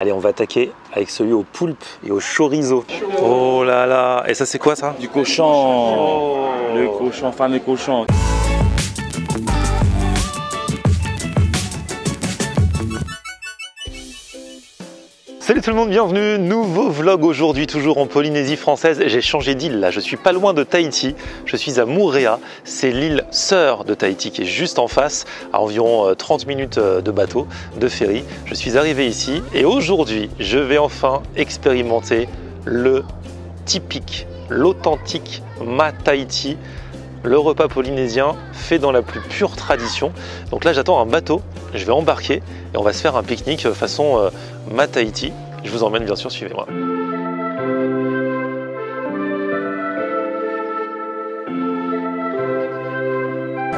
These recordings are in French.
Allez, on va attaquer avec celui au poulpe et au chorizo. Oh là là. Et ça, c'est quoi ça? Du cochon. Le cochon, fameux cochon. Salut tout le monde, bienvenue, nouveau vlog aujourd'hui, toujours en Polynésie française. J'ai changé d'île là, je suis pas loin de Tahiti, je suis à Moorea, c'est l'île sœur de Tahiti qui est juste en face, à environ 30 minutes de bateau, de ferry. Je suis arrivé ici et aujourd'hui, je vais enfin expérimenter le typique, l'authentique Mat-Tahiti, le repas polynésien fait dans la plus pure tradition. Donc là, j'attends un bateau, je vais embarquer et on va se faire un pique-nique façon Mat-Tahiti. Je vous emmène bien sûr, suivez-moi.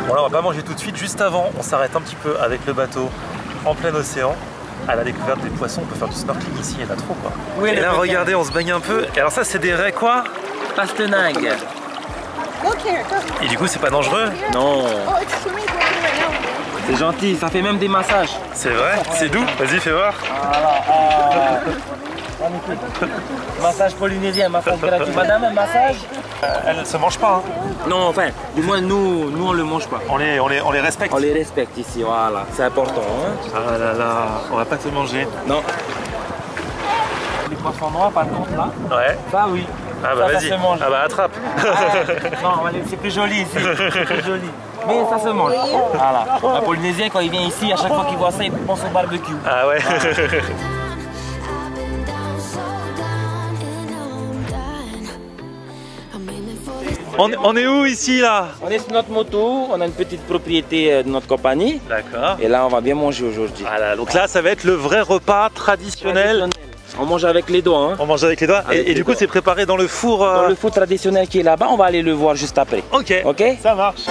Bon là, on va pas manger tout de suite. Juste avant, on s'arrête un petit peu avec le bateau en plein océan à la découverte des poissons. On peut faire du snorkeling ici, il y en a trop quoi. Oui, et là, regardez, on se baigne un peu. Et alors ça, c'est des raies quoi? Pastenague. Et du coup, c'est pas dangereux? Non. C'est gentil, ça fait même des massages. C'est vrai? C'est doux? Vas-y, fais voir. Voilà. Massage polynésien, massage gratuit. Madame, un massage? Elle ne se mange pas. Hein. Non, enfin, du moins nous on le mange pas. On les respecte. On les respecte ici, voilà. C'est important. Hein. Ah là là, on va pas te manger. Non. Les poissons noirs, par contre, là. Ouais. Ça, oui. Ah bah vas-y. Ah bah attrape. Non, c'est plus joli ici. C'est plus joli. Mais ça se mange. Voilà. Un Polynésien, quand il vient ici, à chaque fois qu'il voit ça, il pense au barbecue. Ah ouais. On est où ici là? On est sur notre moto, on a une petite propriété de notre compagnie. D'accord. Et là, on va bien manger aujourd'hui. Voilà, donc là, ça va être le vrai repas traditionnel. On mange avec les doigts. Hein. On mange avec les doigts. Et du coup, c'est préparé dans le four. Dans le four traditionnel qui est là-bas, on va aller le voir juste après. Ok. Ok. Ça marche.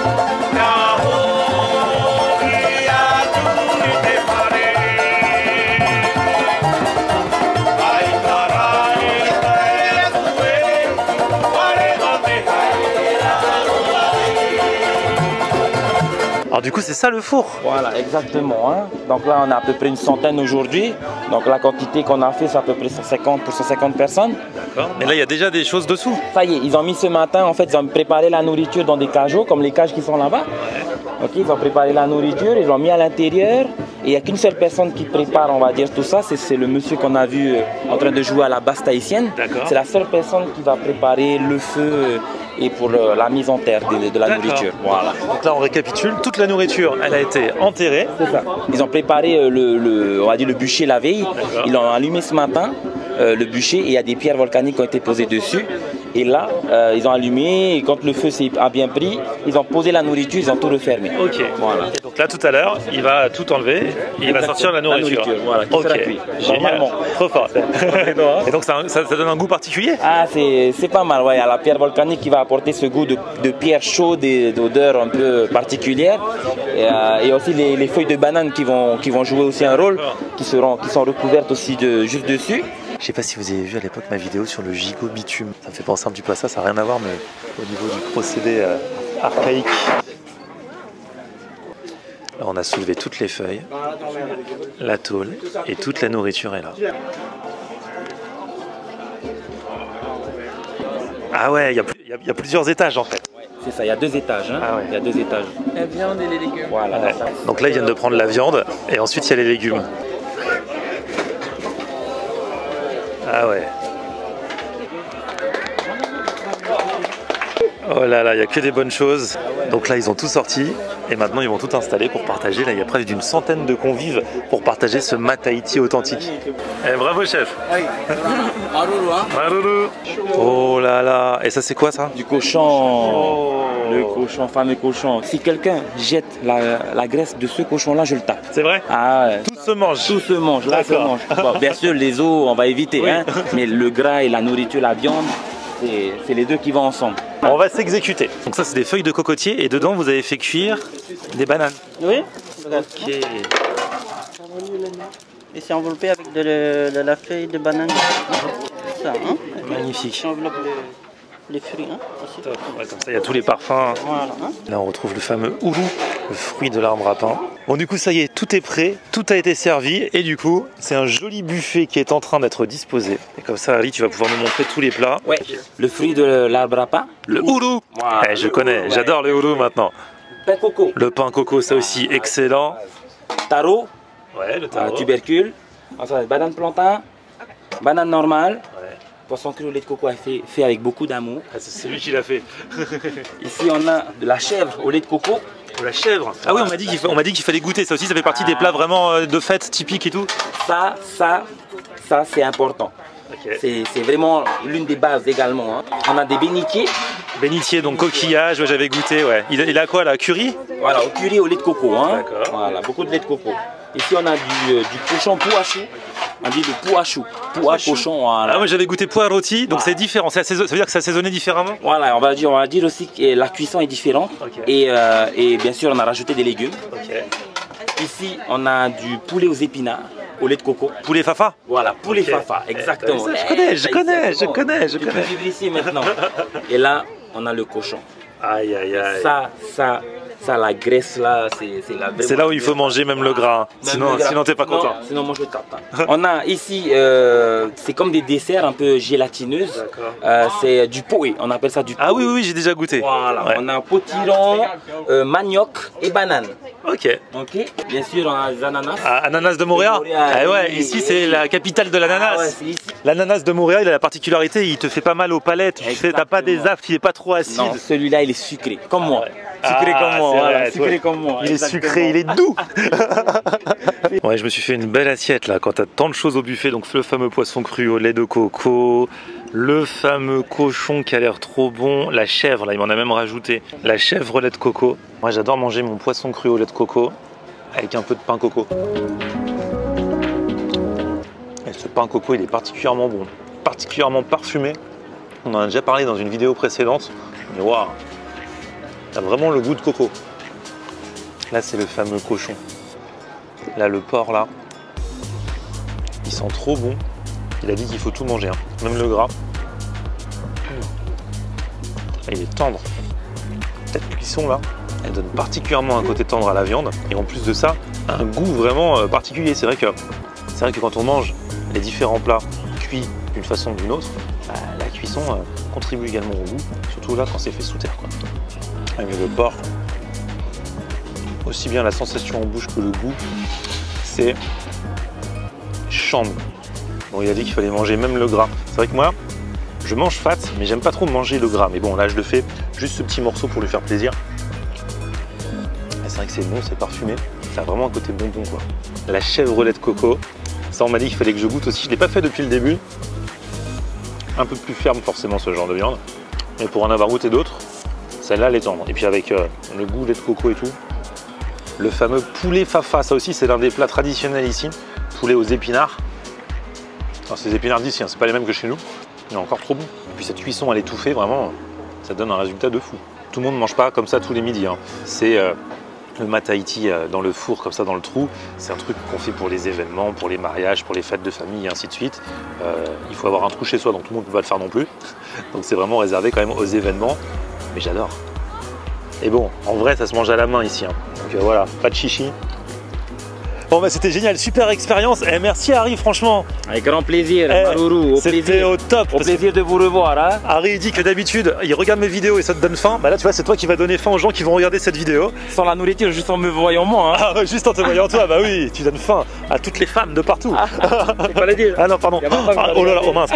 Alors du coup c'est ça le four? Voilà, exactement. Hein. Donc là on a à peu près une centaine aujourd'hui. Donc la quantité qu'on a fait c'est à peu près 150 pour 150 personnes. D'accord. Mais là il y a déjà des choses dessous. Ça y est, ils ont mis ce matin, en fait ils ont préparé la nourriture dans des cajots comme les cages qui sont là-bas. Ouais. Ok, ils ont préparé la nourriture, ils l'ont mis à l'intérieur. Et il n'y a qu'une seule personne qui prépare, on va dire, tout ça. C'est le monsieur qu'on a vu en train de jouer à la basse tahitienne. C'est la seule personne qui va préparer le feu et pour la mise en terre de la nourriture. Voilà. Donc là on récapitule, toute la nourriture elle a été enterrée. C'est ça. Ils ont préparé on va dire le bûcher la veille. Ils l'ont allumé ce matin, le bûcher, et il y a des pierres volcaniques qui ont été posées dessus. Et là, ils ont allumé, et quand le feu a bien pris, ils ont posé la nourriture, ils ont tout refermé. Ok. Voilà. Et donc là, tout à l'heure, il va tout enlever et il va sortir la nourriture. Voilà, qui sera cuit. Génial. Trop fort. Et donc ça donne un goût particulier? Ah, c'est pas mal, ouais. Il y a la pierre volcanique qui va apporter ce goût de pierre chaude et d'odeur un peu particulière. Et aussi les feuilles de banane qui vont jouer aussi un rôle, qui sont recouvertes aussi juste dessus. Je sais pas si vous avez vu à l'époque ma vidéo sur le gigot bitume. Ça me fait penser un petit peu à ça, ça n'a rien à voir, mais au niveau du procédé archaïque. Là, on a soulevé toutes les feuilles, la tôle et toute la nourriture est là. Ah ouais, il y a plusieurs étages en fait. C'est ça, il y a 2 étages. Hein. Ah ouais. Il y a 2 étages. La viande et les légumes. Voilà. Ouais. Donc là, ils viennent de prendre la viande et ensuite il y a les légumes. Ah ouais. Oh là là, il n'y a que des bonnes choses. Donc là, ils ont tout sorti et maintenant ils vont tout installer pour partager. Là, il y a près d'une centaine de convives pour partager ce Mat-Tahiti authentique. Eh, bravo chef. Maruru. Oh là là. Et ça, c'est quoi ça? Du cochon. Le cochon, fameux cochon. Si quelqu'un jette la graisse de ce cochon-là, je le tape. C'est vrai? Ah ouais. Tout se mange. Tout se mange, là se mange. Bon, bien sûr, les os, on va éviter, oui. Hein, mais le gras et la nourriture, la viande, c'est les deux qui vont ensemble. On va s'exécuter. Donc ça, c'est des feuilles de cocotier et dedans, vous avez fait cuire des bananes. Oui. Ok. Et c'est enveloppé avec de la feuille de banane. Ça, hein. Magnifique. J'enveloppe les fruits. Hein, top. Ouais, comme ça, il y a tous les parfums. Voilà, hein. Là, on retrouve le fameux ourou. Le fruit de l'arbre à pain. Bon, du coup, ça y est, tout est prêt, tout a été servi. Et du coup, c'est un joli buffet qui est en train d'être disposé. Et comme ça, Ali, tu vas pouvoir nous montrer tous les plats. Ouais, le fruit de l'arbre à pain. Le ourou. Voilà, je connais, j'adore le ourou maintenant. Pain coco. Le pain coco, ça aussi, excellent. Taro. Ouais, le taro. Tubercule. Ensuite, banane plantain. Banane normale. Poisson cru au lait de coco fait avec beaucoup d'amour. Ah, c'est lui qui l'a fait. Ici, on a de la chèvre au lait de coco. De la chèvre. Ah oui, on m'a dit qu'il fallait goûter. Ça aussi, ça fait partie des plats vraiment de fête typiques et tout. Ça, c'est important. Okay. C'est vraiment l'une des bases également. Hein. On a des bénitiers. Bénitiers, donc coquillage, ouais, j'avais goûté. Ouais. Il a quoi là? Curry? Voilà, au curry au lait de coco. Hein. D'accord. Voilà, beaucoup de lait de coco. Ici, on a du cochon pouachou. On dit le pouachou. Pois cochon. Voilà. Ah, moi j'avais goûté pois rôti, donc c'est différent. Ça veut dire que c'est assaisonné différemment? Voilà, on va dire aussi que la cuisson est différente. Okay. Et bien sûr, on a rajouté des légumes. Okay. Ici, on a du poulet aux épinards. Au lait de coco. Poulet fafa? Voilà, poulet fafa, exactement. Je connais. Tu peux vivre ici maintenant. Et là, on a le cochon. Aïe. Ça, la graisse là, c'est la vraie. C'est là où il faut manger même le gras. Sinon t'es pas content. Sinon, mange le tartin. On a ici, c'est comme des desserts un peu gélatineuses. C'est du poé, on appelle ça du poé. Ah oui, j'ai déjà goûté. Voilà, ouais. On a potiron, manioc et banane. Ok. Bien sûr, on a des ananas. Ah, ananas de Moorea. Ah ouais, ici c'est la capitale de l'ananas. Ah ouais, l'ananas de Moorea, il a la particularité, il te fait pas mal au palais. T'as pas des affes, il est pas trop acide. Non, celui-là, il est sucré, comme moi. Sucré comme moi, voilà, sucré comme moi. Il est sucré, il est doux. Ouais, je me suis fait une belle assiette là, quand t'as tant de choses au buffet. Donc le fameux poisson cru au lait de coco, le fameux cochon qui a l'air trop bon, la chèvre, là il m'en a même rajouté, la chèvre au lait de coco. Moi j'adore manger mon poisson cru au lait de coco avec un peu de pain coco. Et ce pain coco il est particulièrement bon, particulièrement parfumé. On en a déjà parlé dans une vidéo précédente, mais waouh, t'as vraiment le goût de coco. Là c'est le fameux cochon. Là le porc là, il sent trop bon. Il a dit qu'il faut tout manger, hein. Même le gras. Il est tendre. Cette cuisson là, elle donne particulièrement un côté tendre à la viande. Et en plus de ça, un goût vraiment particulier. C'est vrai que quand on mange les différents plats cuits d'une façon ou d'une autre, la cuisson contribue également au goût. Surtout là quand c'est fait sous terre, quoi. Mais le porc, aussi bien la sensation en bouche que le goût, c'est chambre. Bon, il a dit qu'il fallait manger même le gras. C'est vrai que moi, je mange fat, mais j'aime pas trop manger le gras. Mais bon, là, je le fais juste ce petit morceau pour lui faire plaisir. C'est vrai que c'est bon, c'est parfumé. Ça a vraiment un côté bonbon, quoi. La chèvre au lait de coco, ça, on m'a dit qu'il fallait que je goûte aussi. Je l'ai pas fait depuis le début. Un peu plus ferme, forcément, ce genre de viande. Mais pour en avoir goûté d'autres, celle-là, elle est tendre. Et puis avec le goût lait de coco et tout. Le fameux poulet fafa, ça aussi, c'est l'un des plats traditionnels ici. Poulet aux épinards. Alors, ces épinards d'ici, hein, c'est pas les mêmes que chez nous, mais encore trop bon. Et puis cette cuisson à l'étouffée, vraiment, ça donne un résultat de fou. Tout le monde ne mange pas comme ça tous les midis. Hein. C'est le mat Tahiti dans le four, comme ça dans le trou. C'est un truc qu'on fait pour les événements, pour les mariages, pour les fêtes de famille et ainsi de suite. Il faut avoir un trou chez soi, donc tout le monde ne peut pas le faire non plus. Donc c'est vraiment réservé quand même aux événements. Mais j'adore. Et bon, en vrai, ça se mange à la main ici. Hein. Donc voilà, pas de chichi. Bon bah c'était génial, super expérience. Et merci Harry, franchement. Avec grand plaisir, Marourou. C'était au top. Au plaisir de vous revoir. Hein. Harry dit que d'habitude, il regarde mes vidéos et ça te donne faim. Bah là tu vois, c'est toi qui vas donner faim aux gens qui vont regarder cette vidéo. Sans la nourriture, juste en me voyant moi. Hein. Ah, juste en te voyant toi, bah oui, tu donnes faim à toutes les femmes de partout. C'est quoi le dire? Ah non, pardon. Oh là là, oh mince.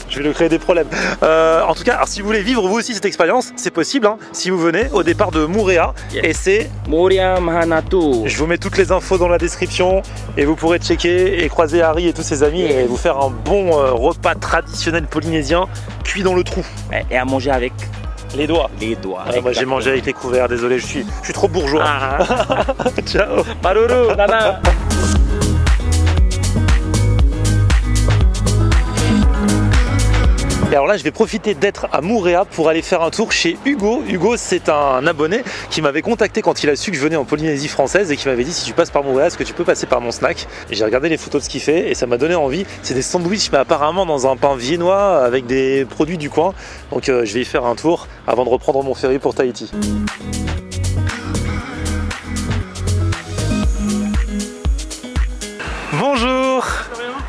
Je vais lui créer des problèmes. En tout cas, alors, si vous voulez vivre vous aussi cette expérience, c'est possible. Hein, si vous venez au départ de Moorea. Et c'est Moorea Mahanato. Je vous mets toutes les infos dans la description. Et vous pourrez checker et croiser Harry et tous ses amis et vous faire un bon repas traditionnel polynésien cuit dans le trou. Et à manger avec les doigts. Moi j'ai mangé avec les couverts, désolé, je suis trop bourgeois. Ciao. Marourou, nana. Et alors là, je vais profiter d'être à Moorea pour aller faire un tour chez Hugo. Hugo, c'est un abonné qui m'avait contacté quand il a su que je venais en Polynésie française et qui m'avait dit si tu passes par Moorea, est-ce que tu peux passer par mon snack? Et j'ai regardé les photos de ce qu'il fait et ça m'a donné envie. C'est des sandwichs, mais apparemment dans un pain viennois avec des produits du coin. Donc je vais y faire un tour avant de reprendre mon ferry pour Tahiti.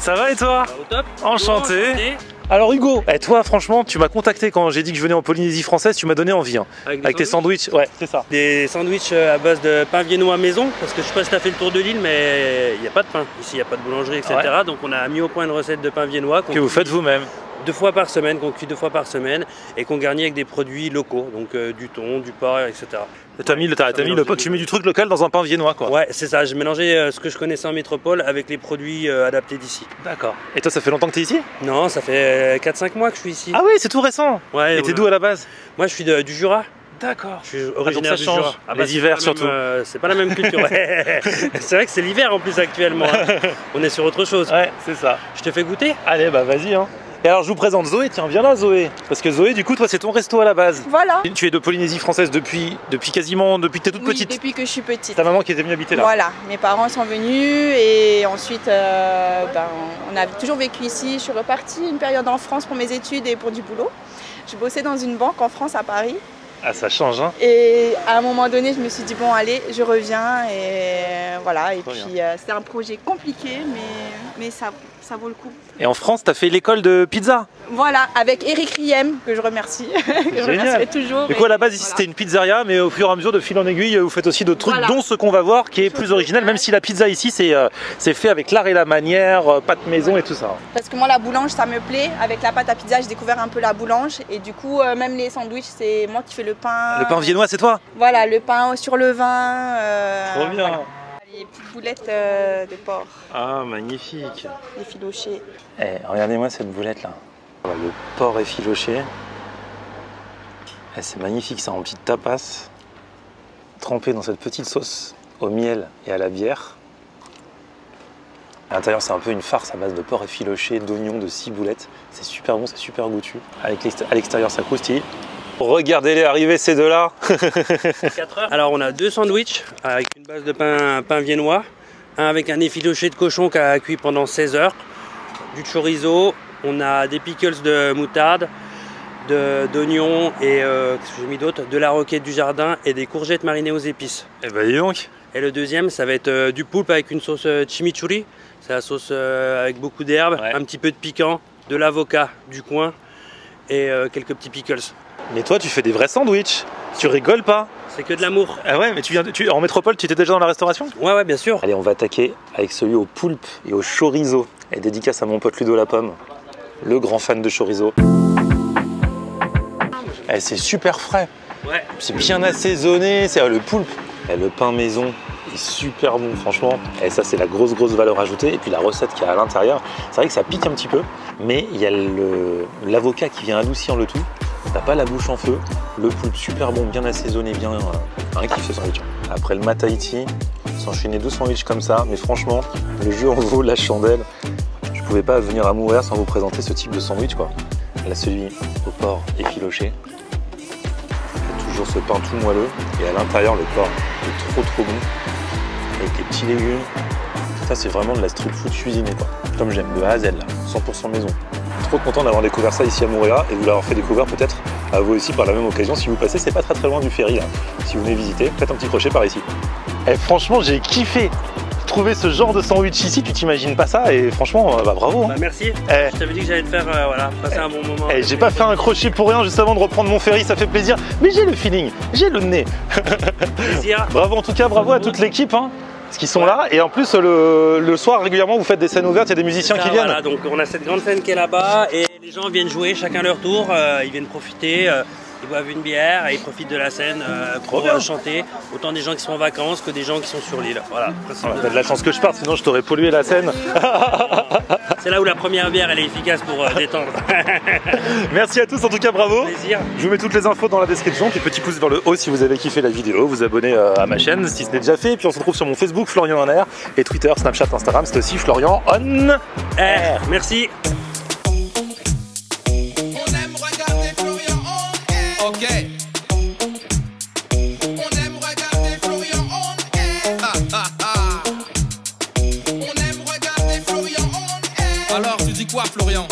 Ça va et toi? Au top. Enchanté. Alors Hugo, toi franchement tu m'as contacté quand j'ai dit que je venais en Polynésie française, tu m'as donné envie hein. Avec tes sandwichs, ouais c'est ça. Des sandwichs à base de pain viennois maison, parce que je sais pas si tu as fait le tour de l'île, mais il n'y a pas de pain, ici il n'y a pas de boulangerie etc. Ouais. Donc on a mis au point une recette de pain viennois que vous faites vous-même. 2 fois par semaine, qu'on cuit 2 fois par semaine et qu'on garnit avec des produits locaux, donc du thon, du porc, etc. Tu mets du truc local dans un pain viennois quoi. Ouais c'est ça, j'ai mélangé ce que je connaissais en métropole avec les produits adaptés d'ici. D'accord. Et toi ça fait longtemps que tu es ici? Non, ça fait 4-5 mois que je suis ici. Ah oui, c'est tout récent. Ouais. Et t'es d'où à la base? Moi je suis du Jura. D'accord. Je suis originaire du Jura. Les hivers surtout. C'est pas la même culture. C'est vrai que c'est l'hiver en plus actuellement. Hein. On est sur autre chose. Ouais, c'est ça. Je te fais goûter? Allez, bah vas-y hein. Et alors je vous présente Zoé, tiens viens là Zoé. Parce que Zoé du coup toi c'est ton resto à la base. Voilà. Tu es de Polynésie française depuis que tu es toute petite. Depuis que je suis petite. Ta maman qui était venue habiter là. Voilà, mes parents sont venus et ensuite on a toujours vécu ici. Je suis repartie une période en France pour mes études et pour du boulot. Je bossais dans une banque en France à Paris. Ah ça change hein. Et à un moment donné je me suis dit bon allez je reviens et voilà. Et puis c'était un projet compliqué mais ça vaut le coup. Et en France, tu as fait l'école de pizza? Voilà, avec Eric Riem, que je remercie, que je remercierai toujours. Du coup, à la base, ici, c'était une pizzeria, mais au fur et à mesure, de fil en aiguille, vous faites aussi d'autres trucs, dont ce qu'on va voir, qui est plus original, même si la pizza ici, c'est fait avec l'art et la manière, pâte maison et tout ça. Parce que moi, la boulange, ça me plaît. Avec la pâte à pizza, j'ai découvert un peu la boulange. Et du coup, même les sandwichs, c'est moi qui fais le pain. Le pain viennois, c'est toi? Voilà, le pain sur le vin. Trop bien. Voilà. Les petites boulettes de porc. Ah, magnifique. Effiloché. Regardez-moi cette boulette là. Le porc effiloché. C'est magnifique, ça en petite tapas. Trempé dans cette petite sauce au miel et à la bière. À l'intérieur, c'est un peu une farce à base de porc effiloché, d'oignons, de ciboulettes. C'est super bon, c'est super goûtu. À l'extérieur, ça croustille. Regardez-les arriver ces deux-là. 4 heures. Alors on a 2 sandwichs avec une base de pain viennois, un avec un effiloché de cochon qui a cuit pendant 16 heures, du chorizo, on a des pickles de moutarde, d'oignons et qu'est-ce que j'ai mis d'autre, de la roquette du jardin et des courgettes marinées aux épices. Et bah dis donc. Et le deuxième ça va être du poulpe avec une sauce chimichurri, c'est la sauce avec beaucoup d'herbes, un petit peu de piquant, de l'avocat du coin et quelques petits pickles. Mais toi, tu fais des vrais sandwichs. Tu rigoles pas? C'est que de l'amour. Ah ouais, mais en métropole, tu étais déjà dans la restauration? Ouais, bien sûr. Allez, on va attaquer avec celui au poulpe et au chorizo. Et dédicace à mon pote Ludo Lapomme, le grand fan de chorizo. C'est super frais. Ouais. C'est bien assaisonné. C'est le poulpe. Et le pain maison est super bon, franchement. Et ça, c'est la grosse valeur ajoutée. Et puis la recette qu'il y a à l'intérieur, c'est vrai que ça pique un petit peu, mais il y a l'avocat qui vient adoucir le tout. T'as pas la bouche en feu, le poulpe super bon, bien assaisonné, bien un kiff ce sandwich. Après le mat Tahiti, s'enchaîner 2 sandwichs comme ça, mais franchement, le jeu en vaut la chandelle. Je pouvais pas venir à mourir sans vous présenter ce type de sandwich quoi. Là celui au porc effiloché, toujours ce pain tout moelleux, et à l'intérieur le porc est trop bon, avec les petits légumes. Ça c'est vraiment de la street food cuisinée quoi, comme j'aime, de A à Z là, 100% maison. Trop content d'avoir découvert ça ici à Moorea et vous l'avoir fait découvrir peut-être à vous aussi par la même occasion. Si vous passez, c'est pas très loin du ferry là. Si vous venez visiter, faites un petit crochet par ici. Franchement, j'ai kiffé trouver ce genre de sandwich ici, tu t'imagines pas ça et franchement, bravo. Merci, je t'avais dit que j'allais te faire passer un bon moment. J'ai pas fait un crochet pour rien juste avant de reprendre mon ferry, ça fait plaisir. Mais j'ai le feeling, j'ai le nez. Plaisir. Bravo en tout cas, bravo à toute l'équipe. Parce qu'ils sont là et en plus le soir régulièrement vous faites des scènes ouvertes, il y a des musiciens qui viennent. Voilà, donc on a cette grande scène qui est là-bas et les gens viennent jouer chacun leur tour, ils viennent profiter, ils boivent une bière et ils profitent de la scène pour chanter, autant des gens qui sont en vacances que des gens qui sont sur l'île. Voilà. T'as de la chance que je parte, sinon je t'aurais pollué la scène. C'est là où la première bière elle est efficace pour détendre. Merci à tous, en tout cas bravo. Plaisir. Je vous mets toutes les infos dans la description, puis petit pouce vers le haut si vous avez kiffé la vidéo, vous abonnez à ma chaîne si ce n'est déjà fait, et puis on se retrouve sur mon Facebook Florian On Air, et Twitter, Snapchat, Instagram, c'est aussi Florian On Air. Merci. Ok. On aime regarder Florian On Air. On aime regarder Florian On Air. Alors tu dis quoi Florian?